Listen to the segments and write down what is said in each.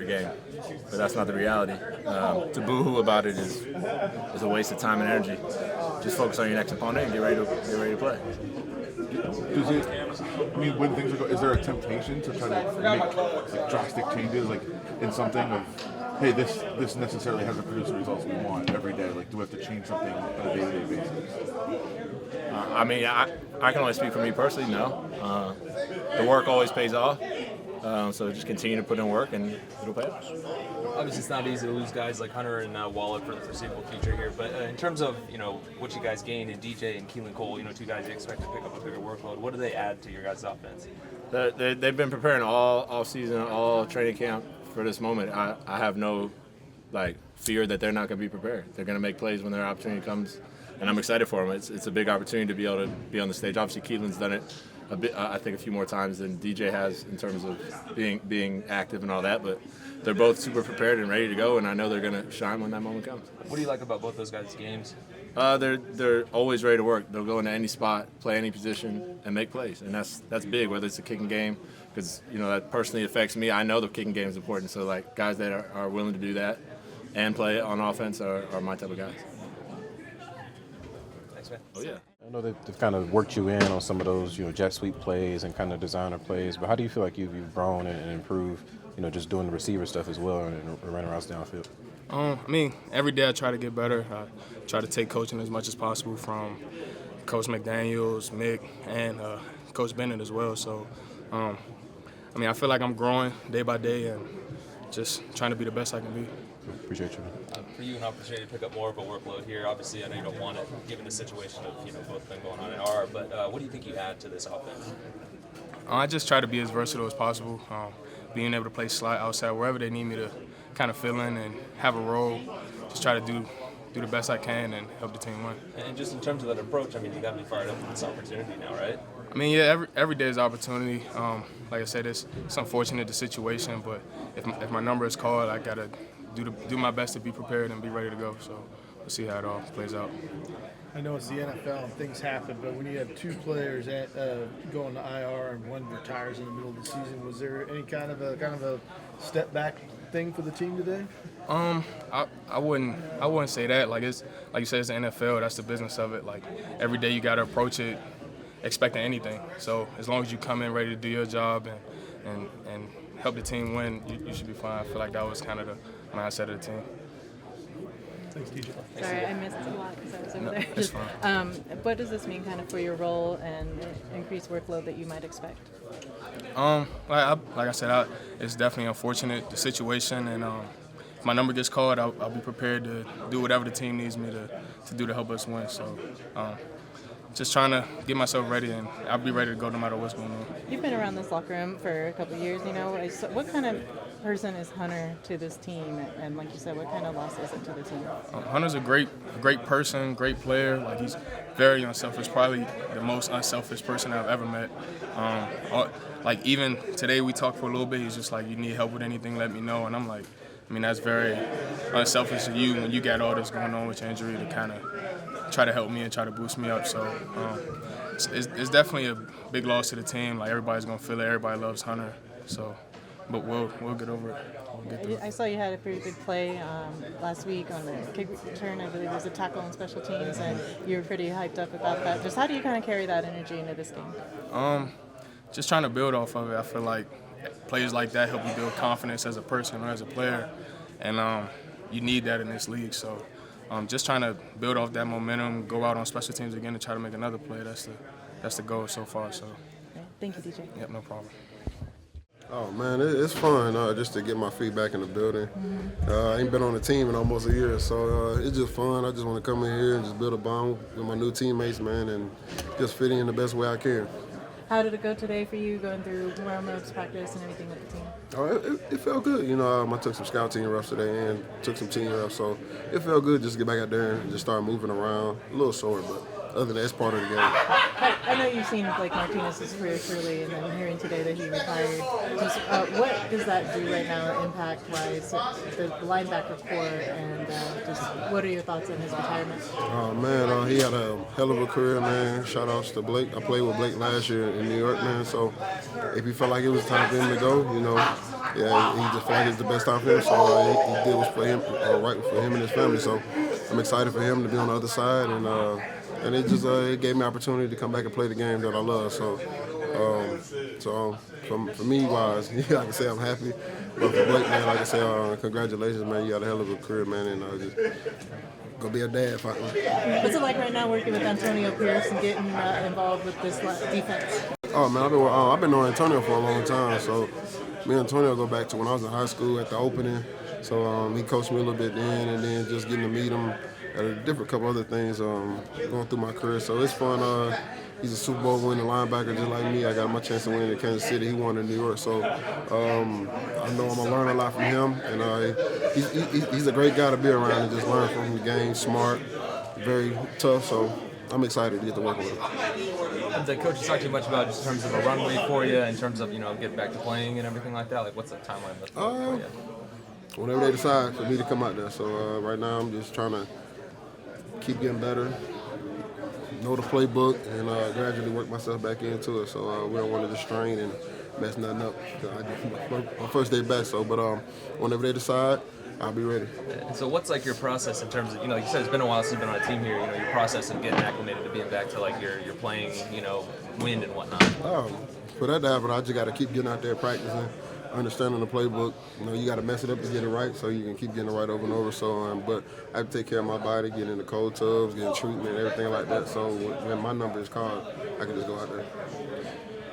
game, but that's not the reality. To boo-hoo about it is a waste of time and energy. Just focus on your next opponent and get ready to play. Does it? I mean, when things are is there a temptation to try to make drastic changes, like in something of, hey, this necessarily hasn't produced the results we want every day? Like, do we have to change something on a day-to-day basis? I mean, I can only speak for me personally. No, the work always pays off. So just continue to put in work and it'll pay off. Obviously, it's not easy to lose guys like Hunter and Waller for the foreseeable future here. But in terms of what you guys gained in DJ and Keelan Cole, two guys you expect to pick up a bigger workload. What do they add to your guys' offense? They've been preparing all season, all training camp for this moment. I have no fear that they're not going to be prepared. They're going to make plays when their opportunity comes, and I'm excited for them. It's a big opportunity to be able to be on the stage. Obviously, Keelan's done it a bit, I think a few more times than DJ has in terms of being active and all that, but they're both super prepared and ready to go, and I know they're going to shine when that moment comes. What do you like about both those guys' games? They're always ready to work. They'll go into any spot, play any position, and make plays, and that's big, whether it's a kicking game, because that personally affects me. I know the kicking game is important, so guys that are willing to do that and play on offense are my type of guys. Thanks, man. Oh, yeah. I know they've kind of worked you in on some of those, jet sweep plays and kind of designer plays, but how do you feel like you've grown and improved, just doing the receiver stuff as well and running routes downfield? I mean, every day I try to get better. I try to take coaching as much as possible from Coach McDaniels, Mick, and Coach Bennett as well. So, I feel like I'm growing day by day and just trying to be the best I can be. Appreciate you. For you, an opportunity to pick up more of a workload here. Obviously, I know you don't want it, given the situation of both been going on in R. But what do you think you add to this offense? I just try to be as versatile as possible. Being able to play slot outside wherever they need me to kind of fill in and have a role. Just try to do the best I can and help the team win. And just in terms of that approach, you got to be fired up for this opportunity now, right? I mean, yeah, every day is opportunity. Like I said, it's unfortunate the situation, but if my number is called, I gotta do my best to be prepared and be ready to go. So we'll see how it all plays out. I know it's the NFL and things happen, but when you have two players going to IR and one retires in the middle of the season, was there any kind of a step back thing for the team today? I wouldn't say that. Like you said, it's the NFL. That's the business of it. Like every day you got to approach it expecting anything. So as long as you come in ready to do your job and help the team win, you should be fine. I feel like that was kind of the mindset of the team. Thanks, DJ. Sorry, I missed a lot because I was over there. It's fine. What does this mean kind of for your role and increased workload that you might expect? Like I said, it's definitely unfortunate, the situation, and if my number gets called, I'll be prepared to do whatever the team needs me to do to help us win. So just trying to get myself ready, and I'll be ready to go no matter what's going on. You've been around this locker room for a couple of years, So what kind of person is Hunter to this team? And like you said, what kind of loss is it to the team? Hunter's a great person, great player. Like he's very unselfish, probably the most unselfish person I've ever met. Like even today we talked for a little bit. He's just like, you need help with anything, let me know. And I'm like, that's very unselfish of you when you got all this going on with your injury to kind of try to help me and try to boost me up. So it's definitely a big loss to the team. Like everybody's gonna feel it. Everybody loves Hunter. So, but we'll get over it. We'll get through it. I saw you had a pretty big play last week on the kick return. I believe it was a tackle on special teams, and you were pretty hyped up about that. Just how do you kind of carry that energy into this game? Just trying to build off of it. I feel like players like that help you build confidence as a person or as a player, and you need that in this league. So just trying to build off that momentum, go out on special teams again and try to make another play. That's the goal so far. So. Okay. Thank you, DJ. Yep, no problem. Oh, man, it's fun just to get my feet back in the building. I ain't been on the team in almost a year, so it's just fun. I just want to come in here and just build a bond with my new teammates, man, and just fit in the best way I can. How did it go today for you, going through warm-ups, practice, and everything with the team? Oh, it felt good. I took some scout team reps today and took some team reps, so it felt good just to get back out there and just start moving around. A little sore, but other than that, it's part of the game. I know you've seen Blake Martinez's career truly, and then hearing today that he retired. Just what does that do right now, impact-wise, the linebacker core, and just what are your thoughts on his retirement? Oh, man, he had a hell of a career, man. Shout-outs to Blake. I played with Blake last year in New York, man, so if he felt like it was time for him to go, yeah, he just felt like it's the best time for him. So he did what's for him, right for him and his family. So I'm excited for him to be on the other side, and it just it gave me opportunity to come back and play the game that I love. So for me wise, yeah, I can say I'm happy. But for Blake, man, like I say, congratulations, man. You got a hell of a career, man, and just go be a dad finally. What's it like right now working with Antonio Pierce and getting involved with this defense? Oh man, I've been knowing Antonio for a long time. So me and Antonio go back to when I was in high school at the opening. So he coached me a little bit then, and then just getting to meet him at a different couple other things going through my career. So it's fun. He's a Super Bowl winning linebacker just like me. I got my chance to win in Kansas City. He won in New York. So I know I'm gonna learn a lot from him, and he's a great guy to be around and just learn from the game. Smart, very tough. So I'm excited to get to work with him. And the coach has talked too much about just in terms of a runway for you, in terms of getting back to playing and everything like that. Like, what's the timeline looking like for you? Whenever they decide for me to come out there. So right now I'm just trying to keep getting better, know the playbook, and gradually work myself back into it. So we don't want to just strain and mess nothing up. My first day back. So, but whenever they decide, I'll be ready. And so what's like your process in terms of, like you said, it's been a while since you've been on a team here, your process of getting acclimated to being back to like your playing, wind and whatnot? For that to happen, I just got to keep getting out there practicing, understanding the playbook. You got to mess it up to get it right, so you can keep getting it right over and over. So, but I have to take care of my body, get in the cold tubs, getting treatment, everything like that. So when my number is called, I can just go out there.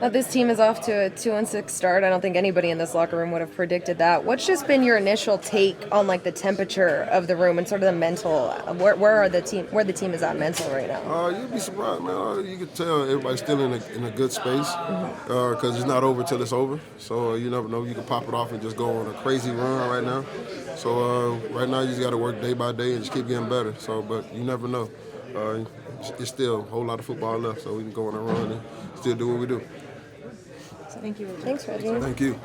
Now, this team is off to a 2-6 start. I don't think anybody in this locker room would have predicted that. What's just been your initial take on like the temperature of the room and sort of the mental? Where the team is at mental right now? You'd be surprised, man. You can tell everybody's still in a good space because it's not over till it's over. So you never know. You can pop it off and just go on a crazy run right now. So right now you just got to work day by day and just keep getting better. So, but you never know. It's still a whole lot of football left, so we can go on a run and still do what we do. Thank you. Thanks, Reggie. Thank you.